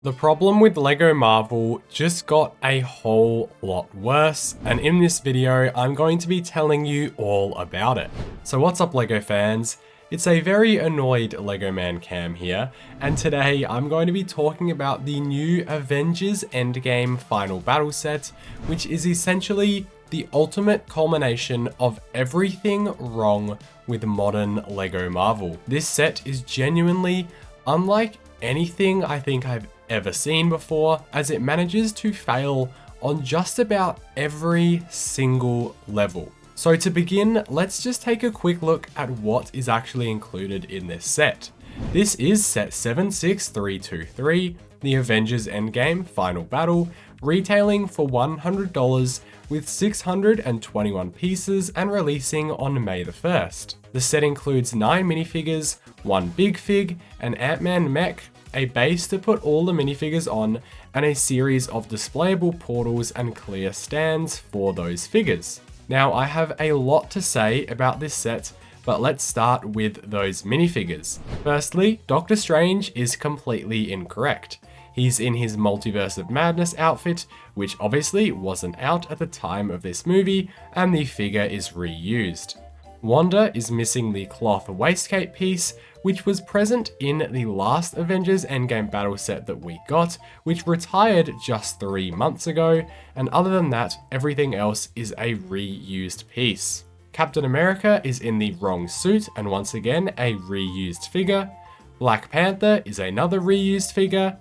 The problem with LEGO Marvel just got a whole lot worse, and in this video I'm going to be telling you all about it. So what's up LEGO fans? It's a very annoyed LEGO man Cam here, and today I'm going to be talking about the new Avengers Endgame Final Battle set, which is essentially the ultimate culmination of everything wrong with modern LEGO Marvel. This set is genuinely unlike anything I think I've ever seen before, as it manages to fail on just about every single level. So to begin, let's just take a quick look at what is actually included in this set. This is set 76323, the Avengers Endgame Final Battle, retailing for $100 with 621 pieces and releasing on May the 1st. The set includes 9 minifigures, 1 big fig, an Ant-Man mech, a base to put all the minifigures on, and a series of displayable portals and clear stands for those figures. Now, I have a lot to say about this set, but let's start with those minifigures. Firstly, Doctor Strange is completely incorrect. He's in his Multiverse of Madness outfit, which obviously wasn't out at the time of this movie, and the figure is reused. Wanda is missing the cloth waistcoat piece, which was present in the last Avengers Endgame battle set that we got, which retired just 3 months ago, and other than that, everything else is a reused piece. Captain America is in the wrong suit, and once again, a reused figure. Black Panther is another reused figure.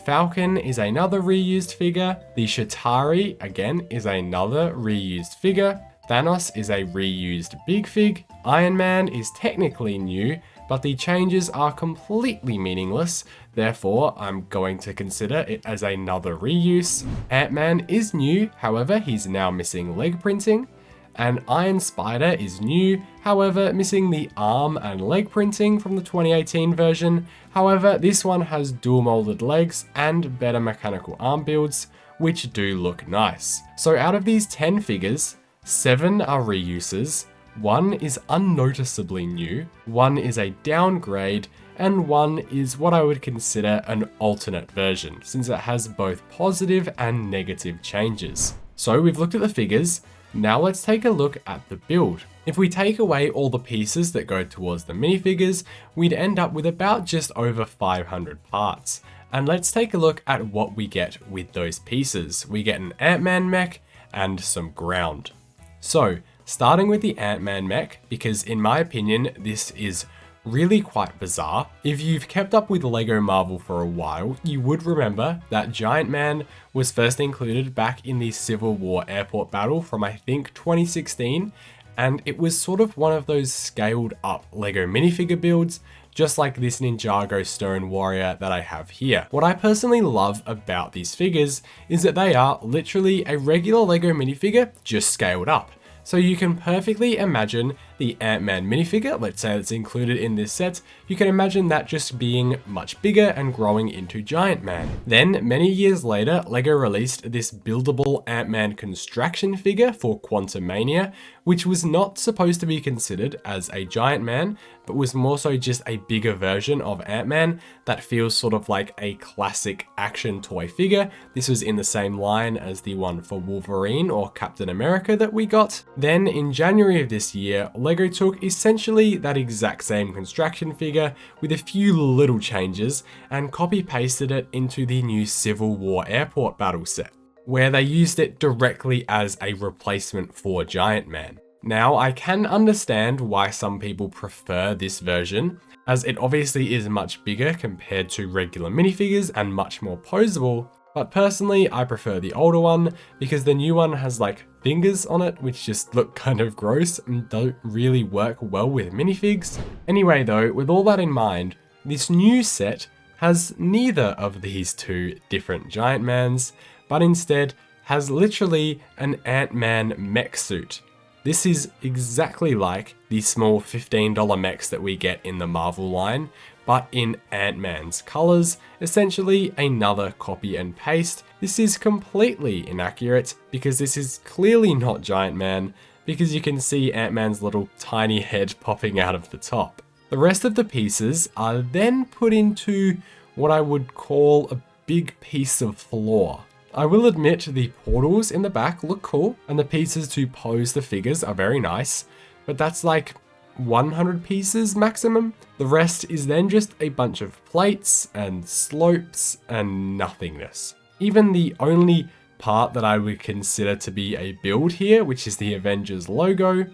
Falcon is another reused figure. The Chitauri, again, is another reused figure. Thanos is a reused big fig. Iron Man is technically new, but the changes are completely meaningless, therefore I'm going to consider it as another reuse. Ant-Man is new, however he's now missing leg printing. And Iron Spider is new, however missing the arm and leg printing from the 2018 version. However, this one has dual molded legs and better mechanical arm builds, which do look nice. So out of these 10 figures, 7 are reuses, 1 is unnoticeably new, 1 is a downgrade, and 1 is what I would consider an alternate version, since it has both positive and negative changes. So we've looked at the figures, now let's take a look at the build. If we take away all the pieces that go towards the minifigures, we'd end up with about just over 500 parts. And let's take a look at what we get with those pieces. We get an Ant-Man mech and some ground. So, starting with the Ant-Man mech, because in my opinion, this is really quite bizarre. If you've kept up with LEGO Marvel for a while, you would remember that Giant Man was first included back in the Civil War airport battle from I think 2016, and it was sort of one of those scaled up LEGO minifigure builds, just like this Ninjago Stone Warrior that I have here. What I personally love about these figures is that they are literally a regular LEGO minifigure just scaled up. So you can perfectly imagine the Ant-Man minifigure, let's say that's included in this set, you can imagine that just being much bigger and growing into Giant Man. Then, many years later, LEGO released this buildable Ant-Man construction figure for Quantumania, which was not supposed to be considered as a Giant Man, but was more so just a bigger version of Ant-Man that feels sort of like a classic action toy figure. This was in the same line as the one for Wolverine or Captain America that we got. Then in January of this year, LEGO took essentially that exact same construction figure with a few little changes and copy-pasted it into the new Civil War airport battle set, where they used it directly as a replacement for Giant Man. Now, I can understand why some people prefer this version, as it obviously is much bigger compared to regular minifigures and much more posable, but personally I prefer the older one because the new one has like fingers on it which just look kind of gross and don't really work well with minifigs. Anyway though, with all that in mind, this new set has neither of these two different Giant Mans, but instead has literally an Ant-Man mech suit. This is exactly like the small $15 mechs that we get in the Marvel line, but in Ant-Man's colors, essentially another copy and paste. This is completely inaccurate because this is clearly not Giant Man, because you can see Ant-Man's little tiny head popping out of the top. The rest of the pieces are then put into what I would call a big piece of floor. I will admit the portals in the back look cool, and the pieces to pose the figures are very nice, but that's like 100 pieces maximum. The rest is then just a bunch of plates and slopes and nothingness. Even the only part that I would consider to be a build here, which is the Avengers logo,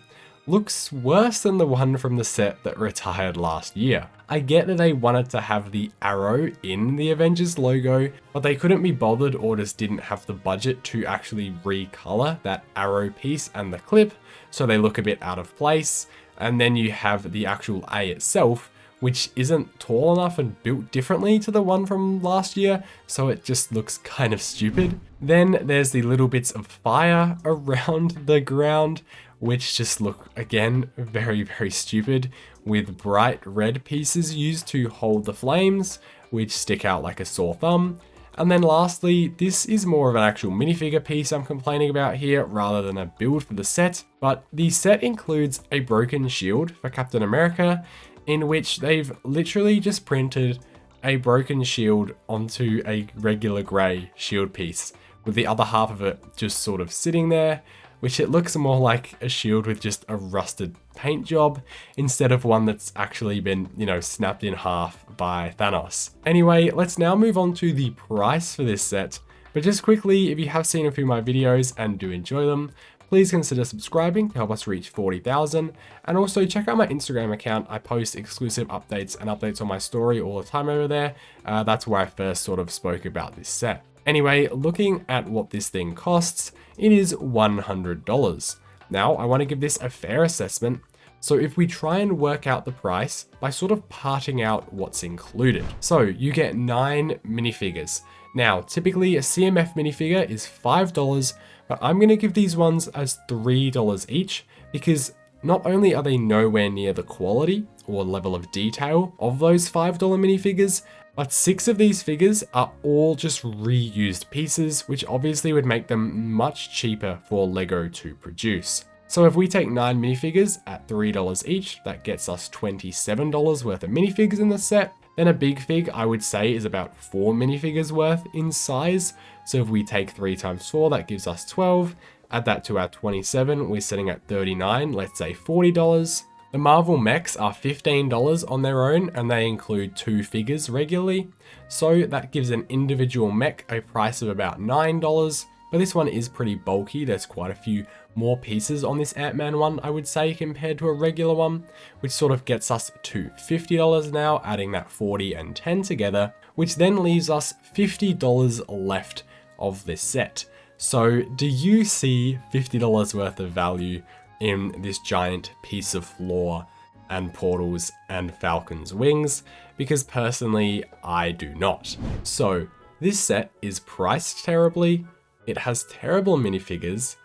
looks worse than the one from the set that retired last year. I get that they wanted to have the arrow in the Avengers logo, but they couldn't be bothered or just didn't have the budget to actually recolor that arrow piece and the clip, so they look a bit out of place. And then you have the actual A itself, which isn't tall enough and built differently to the one from last year, so it just looks kind of stupid. Then there's the little bits of fire around the ground, which just look, again, very, very stupid, with bright red pieces used to hold the flames, which stick out like a sore thumb. And then lastly, this is more of an actual minifigure piece I'm complaining about here rather than a build for the set, but the set includes a broken shield for Captain America, in which they've literally just printed a broken shield onto a regular grey shield piece, with the other half of it just sort of sitting there, which it looks more like a shield with just a rusted paint job instead of one that's actually been, snapped in half by Thanos. Anyway, let's now move on to the price for this set. But just quickly, if you have seen a few of my videos and do enjoy them, please consider subscribing to help us reach 40,000. And also check out my Instagram account. I post exclusive updates and updates on my story all the time over there. That's where I first sort of spoke about this set. Anyway, looking at what this thing costs, it is $100. Now, I want to give this a fair assessment. So if we try and work out the price by sort of parting out what's included. So you get 9 minifigures. Now, typically a CMF minifigure is $5, but I'm going to give these ones as $3 each because not only are they nowhere near the quality or level of detail of those $5 minifigures, but 6 of these figures are all just reused pieces, which obviously would make them much cheaper for LEGO to produce. So if we take 9 minifigures at $3 each, that gets us $27 worth of minifigures in the set. Then a big fig, I would say, is about 4 minifigures worth in size. So if we take 3 times 4, that gives us 12. Add that to our 27, we're sitting at 39, let's say $40. The Marvel mechs are $15 on their own, and they include 2 figures regularly. So that gives an individual mech a price of about $9. But this one is pretty bulky. There's quite a few more pieces on this Ant-Man one, I would say, compared to a regular one, which sort of gets us to $50 now, adding that 40 and 10 together, which then leaves us $50 left of this set. So do you see $50 worth of value in this giant piece of floor and portals and Falcon's wings? Because personally, I do not. So this set is priced terribly, it has terrible minifigures,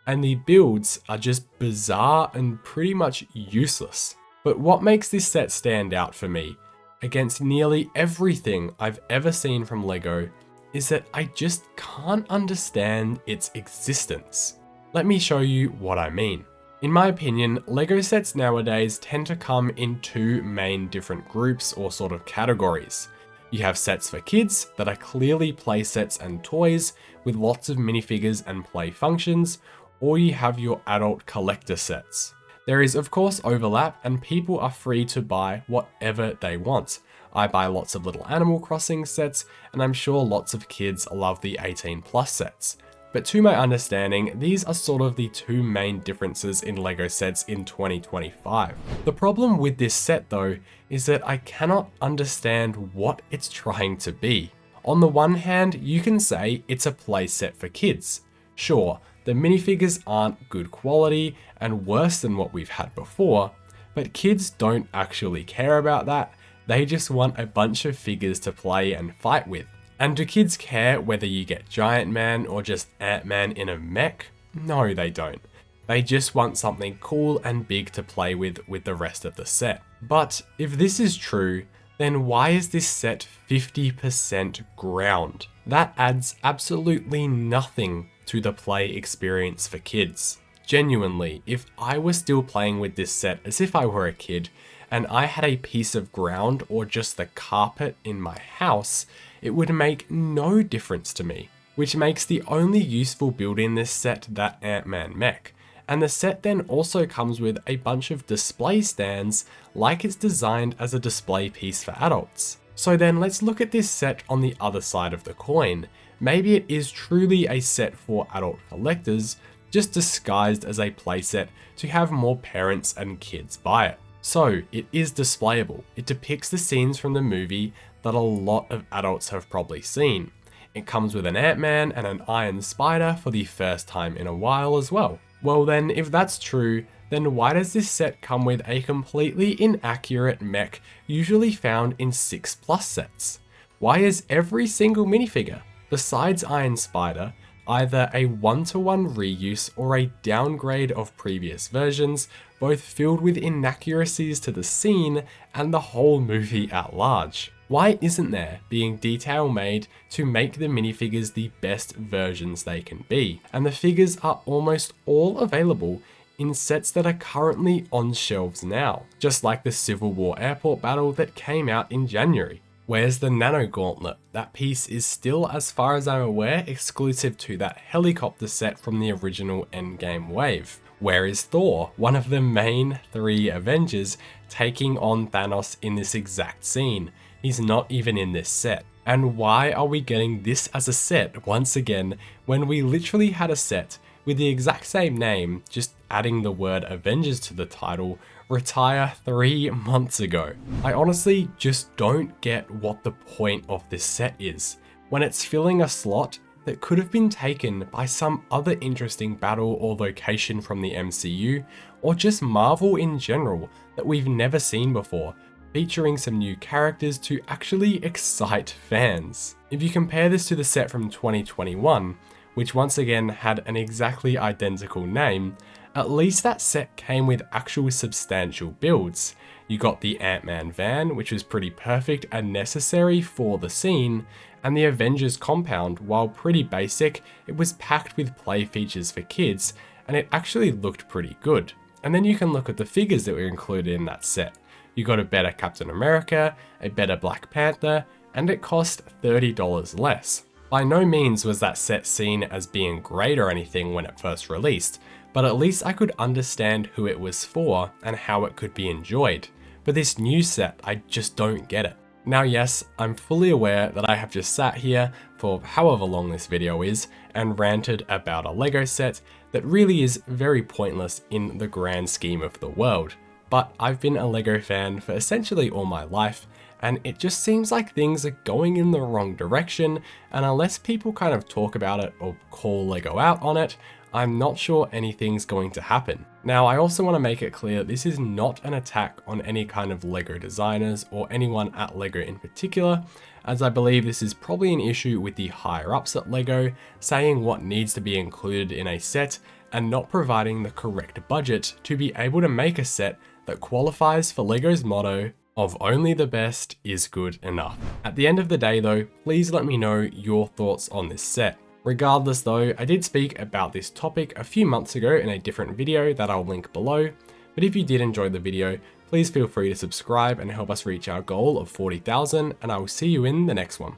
and the builds are just bizarre and pretty much useless. But what makes this set stand out for me against nearly everything I've ever seen from LEGO is that I just can't understand its existence. Let me show you what I mean. In my opinion, LEGO sets nowadays tend to come in 2 main different groups or sort of categories. You have sets for kids that are clearly play sets and toys with lots of minifigures and play functions, or you have your adult collector sets. There is of course overlap and people are free to buy whatever they want. I buy lots of little Animal Crossing sets, and I'm sure lots of kids love the 18+ sets. But to my understanding, these are sort of the 2 main differences in LEGO sets in 2025. The problem with this set though, is that I cannot understand what it's trying to be. On the one hand, you can say it's a play set for kids. Sure, the minifigures aren't good quality and worse than what we've had before, but kids don't actually care about that. They just want a bunch of figures to play and fight with. And do kids care whether you get Giant Man or just Ant-Man in a mech? No, they don't. They just want something cool and big to play with the rest of the set. But if this is true, then why is this set 50% ground? That adds absolutely nothing to the play experience for kids. Genuinely, if I were still playing with this set as if I were a kid, and I had a piece of ground or just the carpet in my house, it would make no difference to me, which makes the only useful build in this set that Ant-Man mech. And the set then also comes with a bunch of display stands like it's designed as a display piece for adults. So then let's look at this set on the other side of the coin. Maybe it is truly a set for adult collectors, just disguised as a playset to have more parents and kids buy it. So it is displayable. It depicts the scenes from the movie that a lot of adults have probably seen. It comes with an Ant-Man and an Iron Spider for the first time in a while as well. Well then, if that's true, then why does this set come with a completely inaccurate mech usually found in 6+ sets? Why is every single minifigure, besides Iron Spider, either a one-to-one reuse or a downgrade of previous versions, both filled with inaccuracies to the scene and the whole movie at large? Why isn't there being detail made to make the minifigures the best versions they can be? And the figures are almost all available in sets that are currently on shelves now, just like the Civil War airport battle that came out in January. Where's the Nano Gauntlet? That piece is still, as far as I'm aware, exclusive to that helicopter set from the original Endgame wave. Where is Thor, one of the main 3 Avengers, taking on Thanos in this exact scene? He's not even in this set. And why are we getting this as a set once again when we literally had a set with the exact same name, just adding the word Avengers to the title, retire 3 months ago? I honestly just don't get what the point of this set is, when it's filling a slot that could have been taken by some other interesting battle or location from the MCU, or just Marvel in general that we've never seen before, featuring some new characters to actually excite fans. If you compare this to the set from 2021, which once again had an exactly identical name, at least that set came with actual substantial builds. You got the Ant-Man van, which was pretty perfect and necessary for the scene, and the Avengers compound, while pretty basic, it was packed with play features for kids, and it actually looked pretty good. And then you can look at the figures that were included in that set. You got a better Captain America, a better Black Panther, and it cost $30 less. By no means was that set seen as being great or anything when it first released, but at least I could understand who it was for and how it could be enjoyed. But this new set, I just don't get it. Now yes, I'm fully aware that I have just sat here for however long this video is and ranted about a LEGO set that really is very pointless in the grand scheme of the world. But I've been a LEGO fan for essentially all my life, and it just seems like things are going in the wrong direction, and unless people kind of talk about it or call LEGO out on it, I'm not sure anything's going to happen. Now, I also want to make it clear that this is not an attack on any kind of LEGO designers or anyone at LEGO in particular, as I believe this is probably an issue with the higher ups at LEGO saying what needs to be included in a set and not providing the correct budget to be able to make a set that qualifies for LEGO's motto of only the best is good enough. At the end of the day though, please let me know your thoughts on this set. Regardless though, I did speak about this topic a few months ago in a different video that I'll link below, but if you did enjoy the video, please feel free to subscribe and help us reach our goal of 40,000, and I will see you in the next one.